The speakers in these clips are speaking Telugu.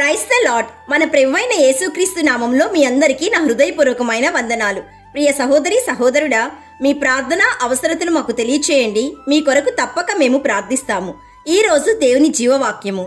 Praise the lord. మన ప్రభువైన యేసుక్రీస్తు నామంలో మీ అందరికీ నా హృదయపూర్వకమైన వందనాలు. ప్రియ సహోదరి సహోదరుడా, మీ ప్రార్థన అవసరతను మాకు తెలియచేయండి. మీ కొరకు తప్పక మేము ప్రార్థిస్తాము. ఈ రోజు దేవుని జీవవాక్యము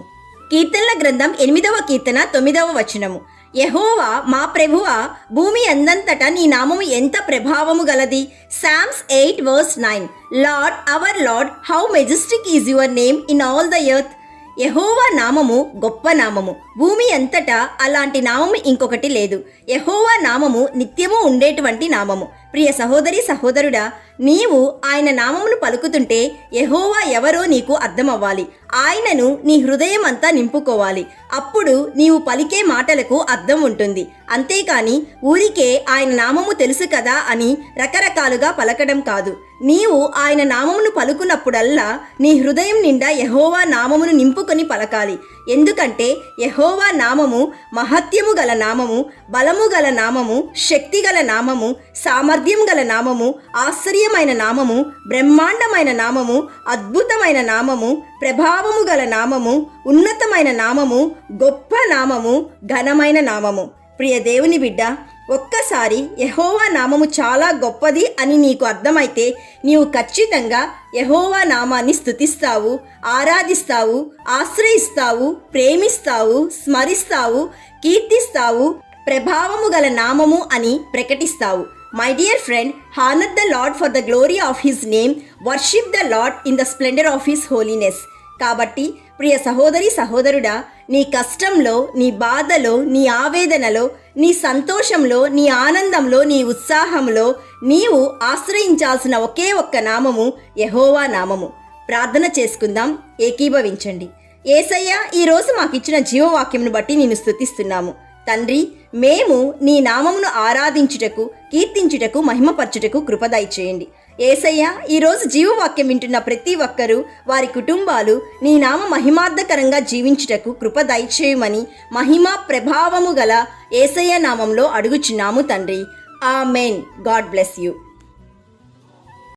కీర్తనల గ్రంథం 8వ కీర్తన 9వ వచనము. యెహోవా మా ప్రభువా, భూమి అందంతటా నీ నామము ఎంత ప్రభావము గలది. Psalms 8:9. Lord, our lord, how majestic is your name in all the earth. యెహోవా నామము గొప్ప నామము. భూమి అంతటా అలాంటి నామము ఇంకొకటి లేదు. యెహోవా నామము నిత్యము ఉండేటువంటి నామము. ప్రియ సహోదరి సహోదరుడా, నీవు ఆయన నామమును పలుకుతుంటే యెహోవా ఎవరో నీకు అర్థమవ్వాలి. ఆయనను నీ హృదయం అంతా నింపుకోవాలి. అప్పుడు నీవు పలికే మాటలకు అర్థం ఉంటుంది. అంతేకాని ఊరికే ఆయన నామము తెలుసు కదా అని రకరకాలుగా పలకడం కాదు. నీవు ఆయన నామమును పలుకున్నప్పుడల్లా నీ హృదయం నిండా యెహోవా నామమును నింపుకొని పలకాలి. ఎందుకంటే యెహోవా నామము మహత్యము గల నామము, బలము గల నామము, శక్తి గల నామము, సామర్థ్యం గల నామము, ఆశ్చర్యమైన నామము, బ్రహ్మాండమైన నామము, అద్భుతమైన నామము, ప్రభావము గల నామము, ఉన్నతమైన నామము, గొప్ప నామము, ఘనమైన నామము. ప్రియ దేవుని బిడ్డ, ఒక్కసారి యెహోవా నామము చాలా గొప్పది అని నీకు అర్థమైతే నీవు ఖచ్చితంగా యెహోవా నామాన్ని స్తుతిస్తావు, ఆరాధిస్తావు, ఆశ్రయిస్తావు, ప్రేమిస్తావు, స్మరిస్తావు, కీర్తిస్తావు, ప్రభావము గల నామము అని ప్రకటిస్తావు. My dear friend, honour the lord for the glory of his name, worship the lord in the splendour of his holiness. కాబట్టి ప్రియ సహోదరి సహోదరుడా, నీ కష్టంలో, నీ బాధలో, నీ ఆవేదనలో, నీ సంతోషంలో, నీ ఆనందంలో, నీ ఉత్సాహంలో నీవు ఆశ్రయించాల్సిన ఒకే ఒక్క నామము యెహోవా నామము. ప్రార్థన చేసుకుందాం, ఏకీభవించండి. యేసయ్య, ఈరోజు మాకిచ్చిన జీవవాక్యంను బట్టి నేను స్తుతిస్తున్నాము. తండ్రి, మేము నీ నామమును ఆరాధించుటకు, కీర్తించుటకు, మహిమపరచుటకు కృప దయచేయండి. యేసయ్య, ఈరోజు జీవవాక్యం వింటున్న ప్రతి ఒక్కరూ, వారి కుటుంబాలు నీ నామ మహిమార్థకరంగా జీవించుటకు కృప దయచేయమని మహిమా ప్రభావము గల యేసయ్య నామంలో అడుగుచున్నాము తండ్రి. ఆమెన్. God bless you.